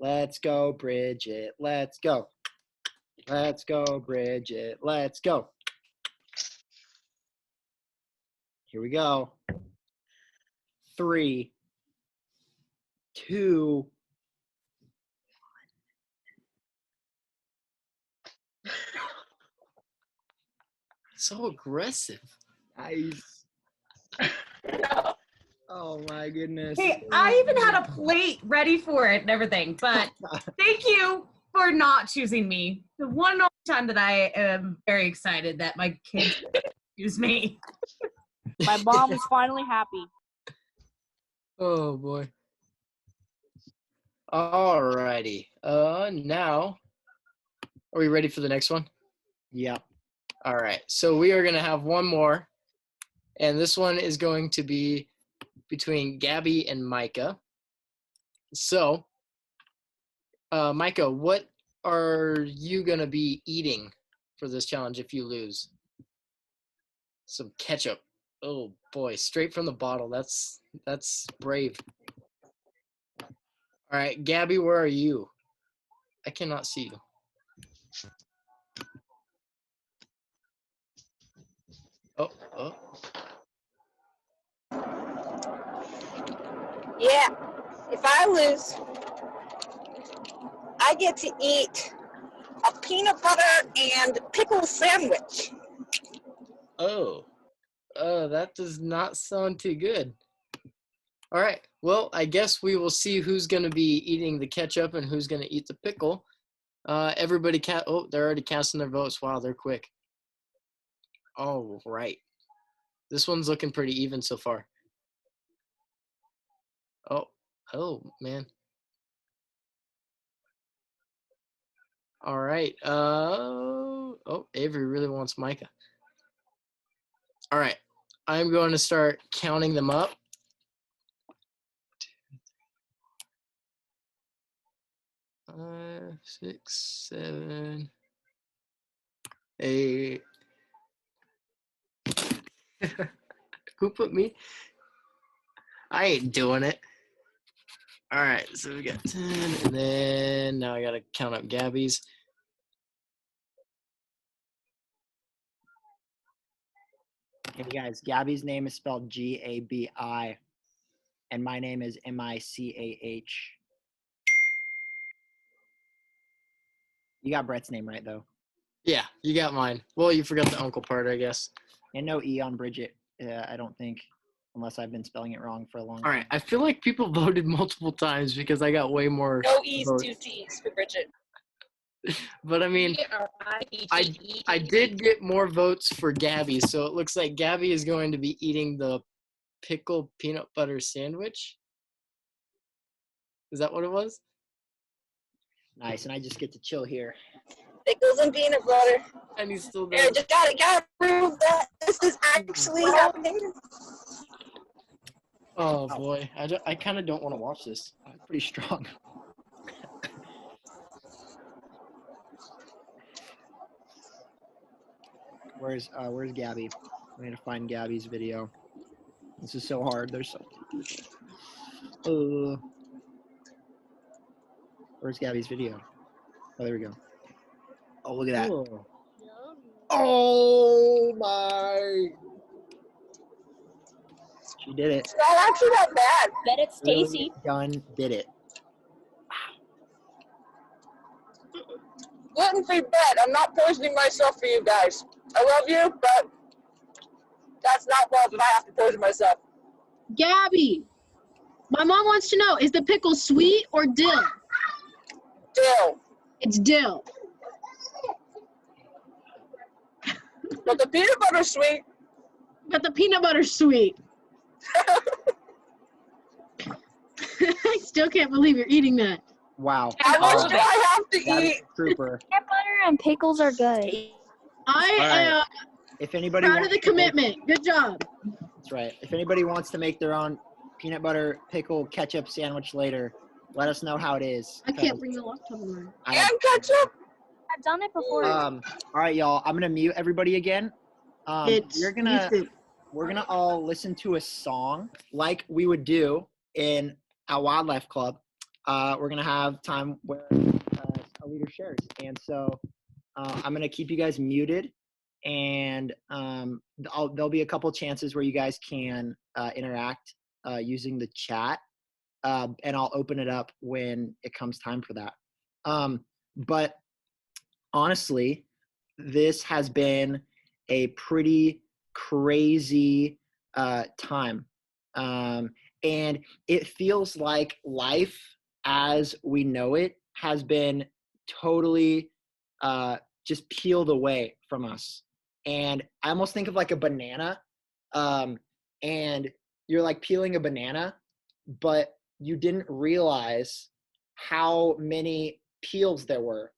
Let's go, Bridget. Let's go. Let's go, Bridget. Let's go. Here we go. 3, 2. So aggressive. Nice. Oh my goodness. Hey, I even had a plate ready for it and everything, but thank you for not choosing me. The one and only time that I am very excited that my kids choose me. My mom is finally happy. Oh boy. Alrighty. Now, are we ready for the next one? Yep. All right. So we are gonna have one more, and this one is going to be between Gabby and Micah. So, Micah, what are you gonna be eating for this challenge if you lose? Some ketchup. Oh boy, straight from the bottle. That's brave. All right, Gabby, where are you? I cannot see you. Oh. Yeah, if I lose, I get to eat a peanut butter and pickle sandwich. Oh, that does not sound too good. All right, well, I guess we will see who's going to be eating the ketchup and who's going to eat the pickle. Everybody they're already casting their votes. Wow, they're quick. All right. This one's looking pretty even so far. Oh, man. All right. Avery really wants Micah. All right. I'm going to start counting them up. 5, 6, 7, 8. Who put me? I ain't doing it. All right, so we got 10, and then now I gotta count up Gabby's. Hey guys, Gabby's name is spelled Gabi, and my name is Micah. You got Brett's name right though. Yeah, you got mine. Well, you forgot the uncle part, I guess. And no E on Bridget, I don't think, unless I've been spelling it wrong for a long time. All right, I feel like people voted multiple times because I got way more. No E's, votes. 2 T's for Bridget. But I mean, I did get more votes for Gabby, so it looks like Gabby is going to be eating the pickle peanut butter sandwich. Is that what it was? Nice, and I just get to chill here. Pickles and peanut butter. And he's still Here, there. just gotta prove that this is actually happening. Oh boy, I kind of don't want to watch this. Pretty strong. Where's Gabby? I'm gonna find Gabby's video. This is so hard. There's so. Where's Gabby's video? Oh, there we go. Oh, look at that. Oh. Oh my! She did it. It's not actually that bad. Bet it's Lily tasty. Gunn did it. Gluten-free bread. I'm not poisoning myself for you guys. I love you, but that's not love if I have to poison myself. Gabby, my mom wants to know, is the pickle sweet or dill? Dill. It's dill. But the peanut butter's sweet. But the peanut butter's sweet. I still can't believe you're eating that. Wow. How much do I have to That is eat? a trooper. Peanut butter and pickles are good. I am If anybody proud of wants the commitment. Good job. That's right. If anybody wants to make their own peanut butter pickle ketchup sandwich later, let us know how it is. I can't bring the laptop around. I And ketchup? I've done it before. all right, y'all. I'm gonna mute everybody again. We're gonna all listen to a song like we would do in our Wyldlife Club. we're gonna have time where a leader shares. And so I'm gonna keep you guys muted, and there'll be a couple chances where you guys can interact using the chat, and I'll open it up when it comes time for that. But honestly, this has been a pretty crazy time. And it feels like life as we know it has been totally just peeled away from us. And I almost think of like a banana, and you're like peeling a banana, but you didn't realize how many peels there were,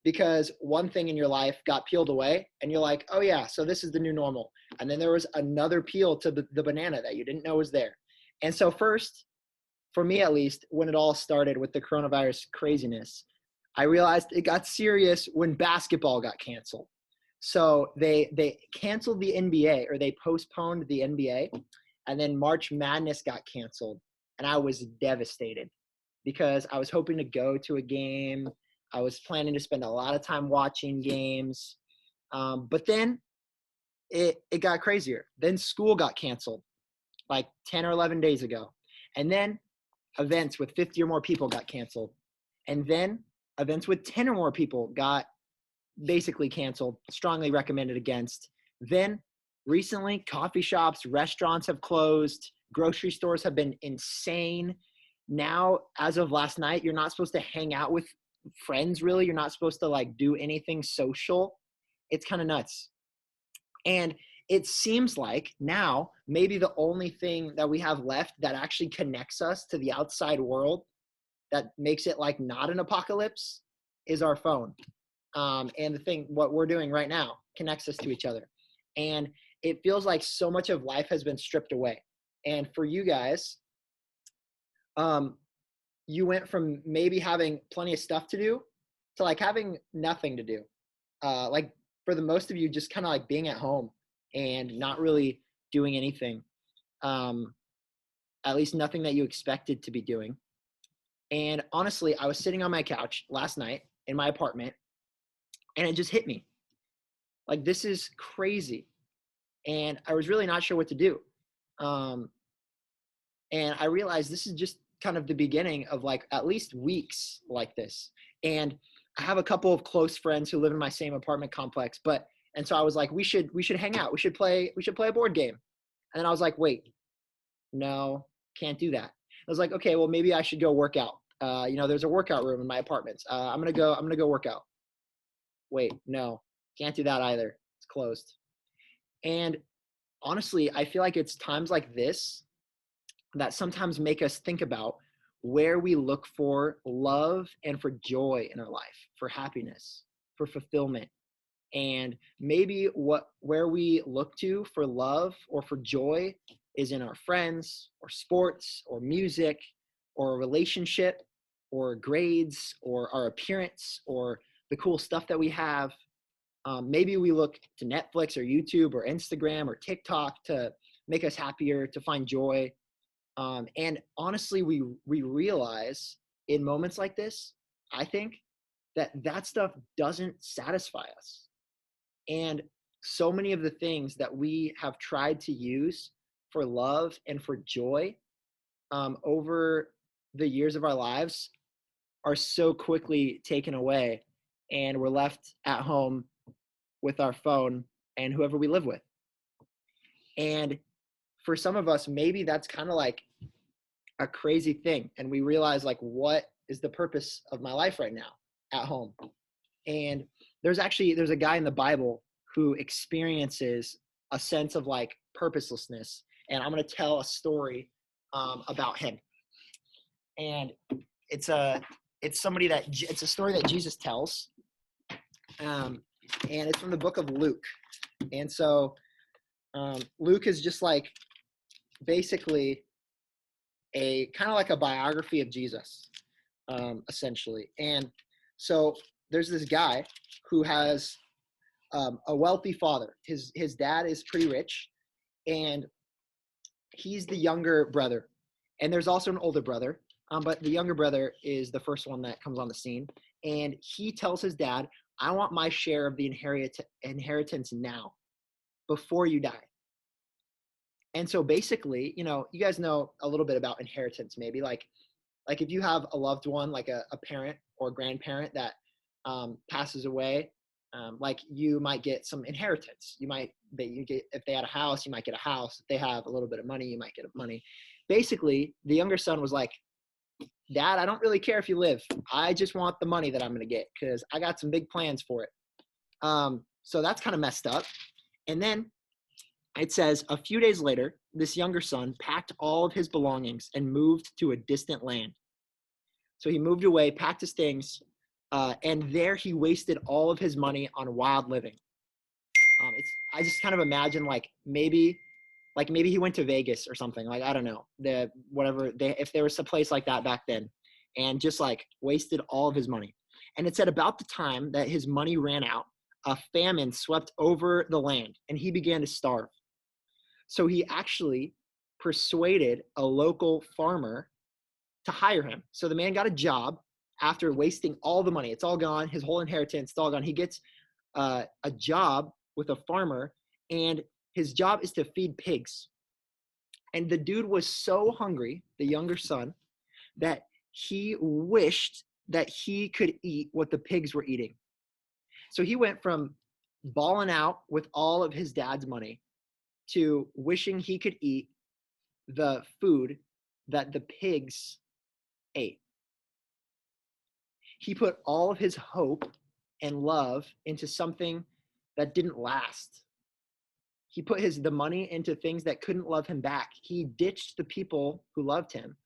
because one thing in your life got peeled away and you're like, oh yeah, so this is the new normal. And then there was another peel to the banana that you didn't know was there. And so first, for me at least, when it all started with the coronavirus craziness, I realized it got serious when basketball got canceled. So they canceled the NBA, or they postponed the NBA, and then March Madness got canceled. And I was devastated because I was hoping to go to a game. I was planning to spend a lot of time watching games. But then it got crazier. Then school got canceled like 10 or 11 days ago. And then events with 50 or more people got canceled. And then events with 10 or more people got basically canceled, strongly recommended against. Then recently, coffee shops, restaurants have closed, grocery stores have been insane. Now, as of last night, you're not supposed to hang out with friends, really. You're not supposed to like do anything social. It's kind of nuts. And it seems like now maybe the only thing that we have left that actually connects us to the outside world, that makes it like not an apocalypse, is our phone. And the thing, what we're doing right now, connects us to each other. And it feels like so much of life has been stripped away. And for you guys, you went from maybe having plenty of stuff to do to like having nothing to do. Like for the most of you, just kind of like being at home and not really doing anything. At least nothing that you expected to be doing. And honestly, I was sitting on my couch last night in my apartment, and it just hit me. Like, this is crazy. And I was really not sure what to do. And I realized this is just kind of the beginning of like at least weeks like this. And I have a couple of close friends who live in my same apartment complex, and so I was like, we should hang out. We should play a board game. And then I was like, wait, no, can't do that. I was like, okay, well, maybe I should go work out. There's a workout room in my apartment. I'm going to go work out. Wait, no, can't do that either. It's closed. And honestly, I feel like it's times like this that sometimes make us think about where we look for love and for joy in our life, for happiness, for fulfillment. And maybe where we look to for love or for joy is in our friends or sports or music or a relationship or grades or our appearance or the cool stuff that we have. Maybe we look to Netflix or YouTube or Instagram or TikTok to make us happier, to find joy. And honestly, we realize in moments like this, I think, that stuff doesn't satisfy us. And so many of the things that we have tried to use for love and for joy over the years of our lives are so quickly taken away, and we're left at home with our phone and whoever we live with. And for some of us, maybe that's kind of like a crazy thing. And we realize, like, what is the purpose of my life right now at home? And there's a guy in the Bible who experiences a sense of like purposelessness. And I'm going to tell a story about him. And it's a story that Jesus tells. And it's from the book of Luke. And so Luke is just like basically a kind of like a biography of Jesus, essentially. And so there's this guy who has a wealthy father. His dad is pretty rich, and he's the younger brother. And there's also an older brother, But the younger brother is the first one that comes on the scene, and he tells his dad, I want my share of the inheritance now, before you die. And so basically, you guys know a little bit about inheritance, maybe like if you have a loved one, like a parent or grandparent that passes away, like you might get some inheritance. If they had a house, you might get a house. If they have a little bit of money, you might get money. Basically, the younger son was like, Dad, I don't really care if you live. I just want the money that I'm going to get because I got some big plans for it. So that's kind of messed up. And then it says a few days later, this younger son packed all of his belongings and moved to a distant land. So he moved away, packed his things, and there he wasted all of his money on wild living. I just kind of imagine like maybe he went to Vegas or something. Like, I don't know, if there was a place like that back then, and just like wasted all of his money. And it said about the time that his money ran out, a famine swept over the land and he began to starve. So he actually persuaded a local farmer to hire him. So the man got a job after wasting all the money. It's all gone. His whole inheritance, it's all gone. He gets a job with a farmer, and his job is to feed pigs. And the dude was so hungry, the younger son, that he wished that he could eat what the pigs were eating. So he went from balling out with all of his dad's money to wishing he could eat the food that the pigs ate. He put all of his hope and love into something that didn't last. He put the money into things that couldn't love him back. He ditched the people who loved him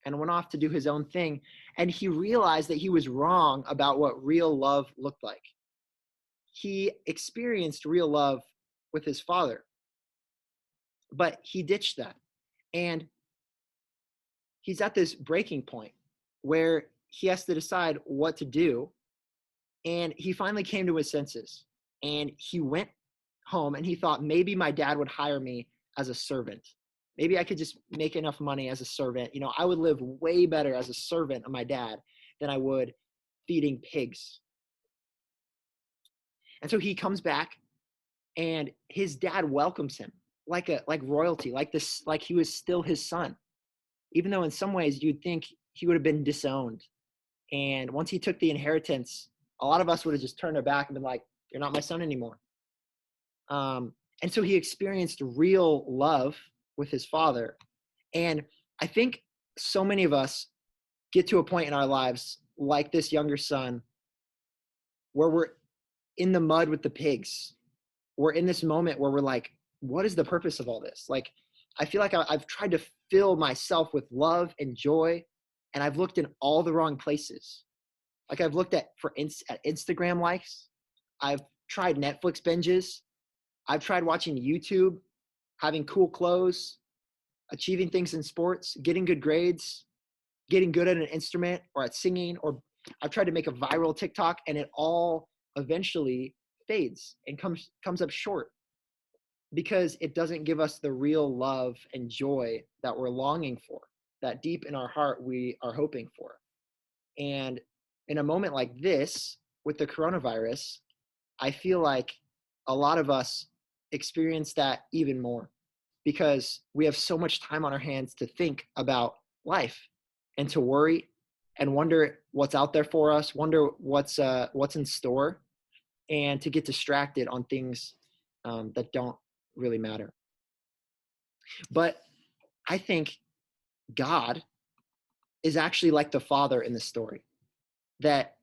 and went off to do his own thing. And he realized that he was wrong about what real love looked like. He experienced real love with his father, but he ditched that. And he's at this breaking point where he has to decide what to do. And he finally came to his senses, and he went home and he thought, maybe my dad would hire me as a servant. Maybe I could just make enough money as a servant. I would live way better as a servant of my dad than I would feeding pigs. And so he comes back, and his dad welcomes him like royalty, like he was still his son, even though in some ways you'd think he would have been disowned. And once he took the inheritance, a lot of us would have just turned our back and been like, you're not my son anymore. And so he experienced real love with his father. And I think so many of us get to a point in our lives like this younger son where we're in the mud with the pigs. We're in this moment where we're like, what is the purpose of all this? Like, I feel like I've tried to fill myself with love and joy, and I've looked in all the wrong places. Like, I've looked at Instagram likes. I've tried Netflix binges. I've tried watching YouTube, having cool clothes, achieving things in sports, getting good grades, getting good at an instrument or at singing, or I've tried to make a viral TikTok, and it all eventually fades and comes up short because it doesn't give us the real love and joy that we're longing for, that deep in our heart we are hoping for. And in a moment like this with the coronavirus, I feel like a lot of us experience that even more because we have so much time on our hands to think about life and to worry and wonder what's out there for us, wonder what's in store, and to get distracted on things that don't really matter. But I think God is actually like the father in the story, that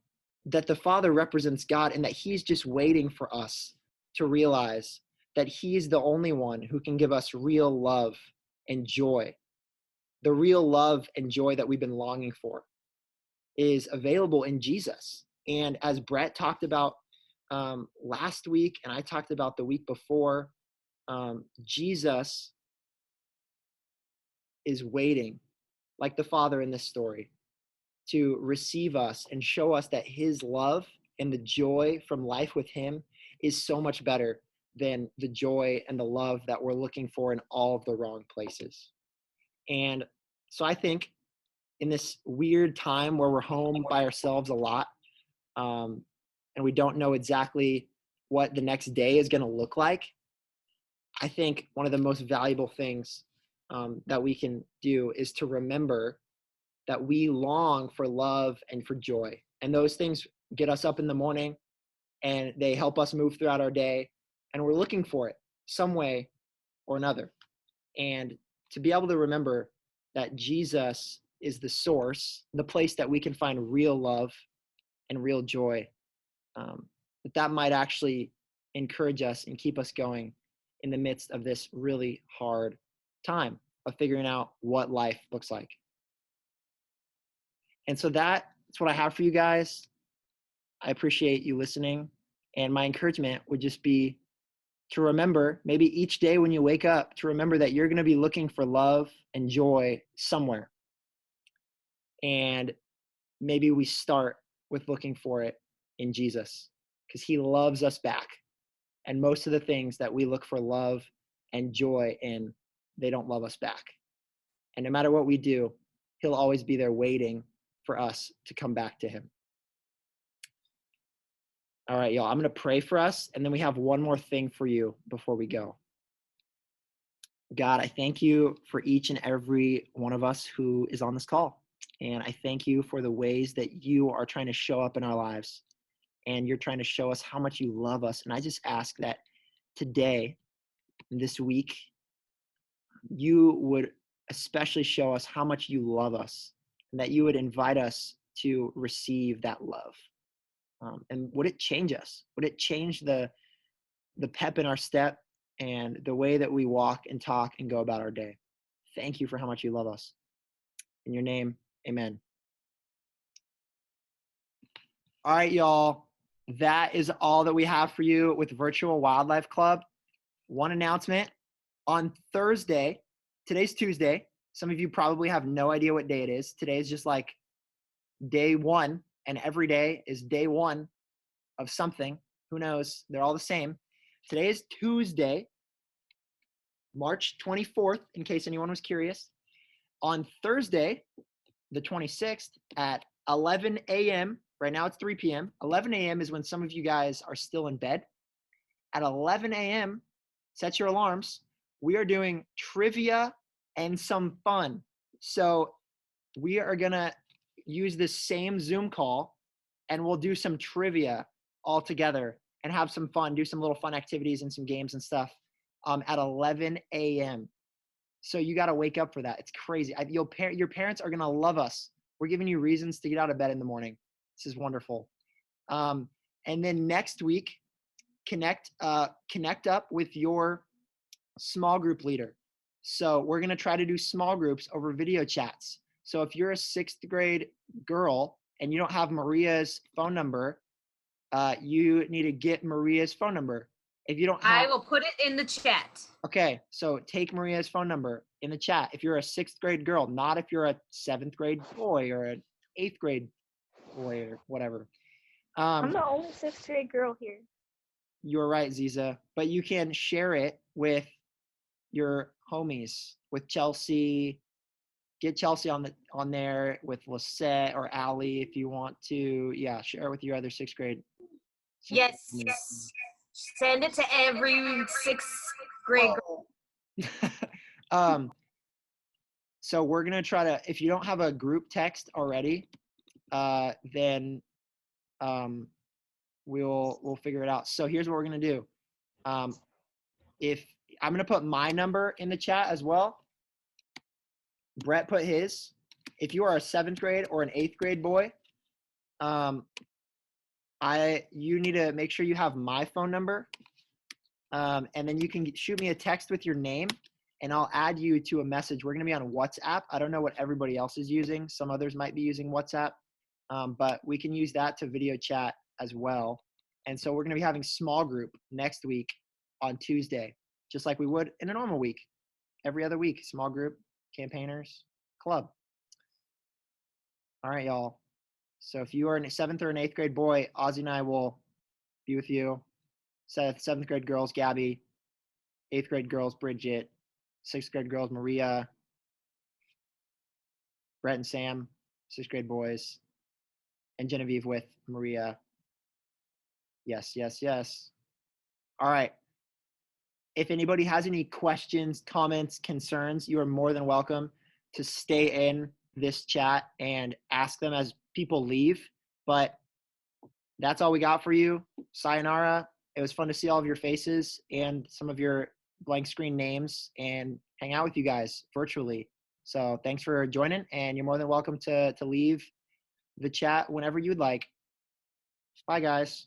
the father represents God, and that he's just waiting for us to realize that he's the only one who can give us real love and joy. The real love and joy that we've been longing for is available in Jesus. And as Brett talked about last week, and I talked about the week before, Jesus is waiting, like the father in this story, to receive us and show us that his love and the joy from life with him is so much better than the joy and the love that we're looking for in all of the wrong places. And so I think in this weird time where we're home by ourselves a lot, and we don't know exactly what the next day is going to look like, I think one of the most valuable things that we can do is to remember that we long for love and for joy. And those things get us up in the morning and they help us move throughout our day. And we're looking for it some way or another. And to be able to remember that Jesus is the source, the place that we can find real love and real joy, that might actually encourage us and keep us going in the midst of this really hard time of figuring out what life looks like. And so that's what I have for you guys. I appreciate you listening. And my encouragement would just be to remember, maybe each day when you wake up, to remember that you're going to be looking for love and joy somewhere. And maybe we start with looking for it in Jesus, because he loves us back. And most of the things that we look for love and joy in, they don't love us back. And no matter what we do, he'll always be there waiting for us to come back to him. All right, y'all, I'm going to pray for us, and then we have one more thing for you before we go. God, I thank you for each and every one of us who is on this call. And I thank you for the ways that you are trying to show up in our lives. And you're trying to show us how much you love us. And I just ask that today, this week, you would especially show us how much you love us, and that you would invite us to receive that love. And would it change us? Would it change the pep in our step and the way that we walk and talk and go about our day? Thank you for how much you love us. In your name, amen. All right, y'all. That is all that we have for you with Virtual Wyldlife Club. One announcement. On Thursday, today's Tuesday. Some of you probably have no idea what day it is. Today is just like day one, and every day is day one of something. Who knows? They're all the same. Today is Tuesday, March 24th, in case anyone was curious. On Thursday, the 26th at 11 a.m., right now it's 3 p.m., 11 a.m. is when some of you guys are still in bed. At 11 a.m., set your alarms. We are doing trivia and some fun. So we are going to use this same Zoom call, and we'll do some trivia all together and have some fun, do some little fun activities and some games and stuff at 11 a.m. So you got to wake up for that. It's crazy. Your parents are going to love us. We're giving you reasons to get out of bed in the morning. This is wonderful. And then next week, connect up with your small group leader. So we're going to try to do small groups over video chats. So if you're a 6th grade girl and you don't have Maria's phone number, you need to get Maria's phone number. If you don't have, I will put it in the chat. okay, so take Maria's phone number in the chat. If you're a 6th grade girl, not if you're a 7th grade boy or an 8th grade boy or whatever. I'm the only 6th grade girl here. You're right, Ziza. But you can share it with your homies, with Chelsea. Get Chelsea on there with Lisette or Allie if you want to. Yeah, share it with your other 6th grade. Yes. Send it to every 6th grade girl. So we're gonna try to. If you don't have a group text already, then we'll figure it out. So here's what we're gonna do. If I'm gonna put my number in the chat as well. Brett put his. If you are a 7th grade or an 8th grade boy, you need to make sure you have my phone number, and then you can shoot me a text with your name, and I'll add you to a message. We're gonna be on WhatsApp. I don't know what everybody else is using. Some others might be using WhatsApp, but we can use that to video chat as well. And so we're gonna be having small group next week on Tuesday, just like we would in a normal week. Every other week, small group, campaigners, club. All right, y'all. So if you are a 7th or an 8th grade boy, Ozzy and I will be with you. 7th grade girls, Gabby. 8th grade girls, Bridget. 6th grade girls, Maria. Brett and Sam, 6th grade boys, and Genevieve with Maria. Yes, yes, yes. All right. If anybody has any questions, comments, concerns, you are more than welcome to stay in this chat and ask them as people leave. But that's all we got for you. Sayonara. It was fun to see all of your faces and some of your blank screen names and hang out with you guys virtually. So thanks for joining, and you're more than welcome to leave the chat whenever you'd like. Bye, guys.